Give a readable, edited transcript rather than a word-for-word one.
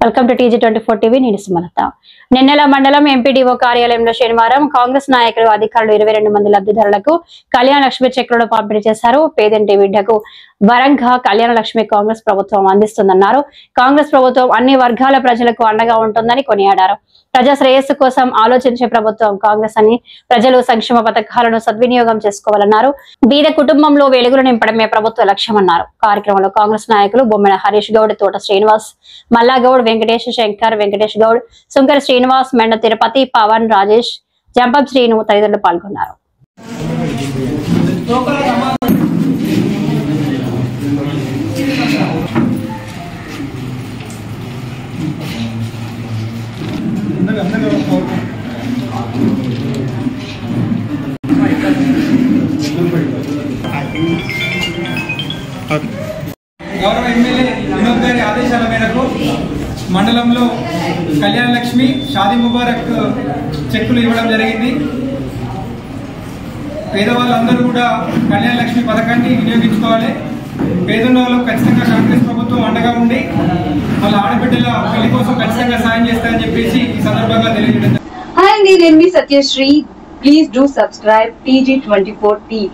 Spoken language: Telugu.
Welcome to TG24 TV. నేను సుమలత. నెన్నెల మండలం ఎంపీడీఓ కార్యాలయంలో శనివారం కాంగ్రెస్ నాయకులు అధికారులు 22 మంది లబ్ధిదారులకు కళ్యాణ లక్ష్మి చెక్కులను పంపిణీ చేశారు. పేదంటి బిడ్డకు వరంగా కళ్యాణ లక్ష్మి కాంగ్రెస్ ప్రభుత్వం అందిస్తుందన్నారు. కాంగ్రెస్ ప్రభుత్వం అన్ని వర్గాల ప్రజలకు అండగా ఉంటుందని కొనియాడారు. ప్రజా శ్రేయస్సు కోసం ఆలోచించే ప్రభుత్వం కాంగ్రెస్ అని, ప్రజలు సంక్షేమ పథకాలను సద్వినియోగం చేసుకోవాలన్నారు. బీద కుటుంబంలో వెలుగులు నింపడమే ప్రభుత్వ లక్ష్యమన్నారు. కార్యక్రమంలో కాంగ్రెస్ నాయకులు బొమ్మెన హరీష్ గౌడ్, తోట శ్రీనివాస్, మల్లాగౌడ్, వెంకటేష్, శంకర్, వెంకటేష్ గౌడ్, సుంకర శ్రీనివాస్, మెండ తిరుపతి, పవన్, రాజేష్, జంపం శ్రీను తదితరులు పాల్గొన్నారు. గౌరవ ఎమ్మెల్యే వినోద్ గారి ఆదేశాల మేరకు మండలంలో కళ్యాణ లక్ష్మి, షాదీ ముబారక్ చెక్కులు ఇవ్వడం జరిగింది. పేదవాళ్ళందరూ కూడా కళ్యాణ లక్ష్మి పథకాన్ని వినియోగించుకోవాలి. పేదన్న వాళ్ళకు ఖచ్చితంగా కాంగ్రెస్ ప్రభుత్వం అండగా ఉండి వాళ్ళ ఆడబిడ్డల పెళ్లి కోసం ఖచ్చితంగా సాయం చేస్తారని చెప్పేసి ఈ సందర్భంగా తెలియజేయడం. Hi, నేను మీ Satyasri. Please do subscribe TG24 TV.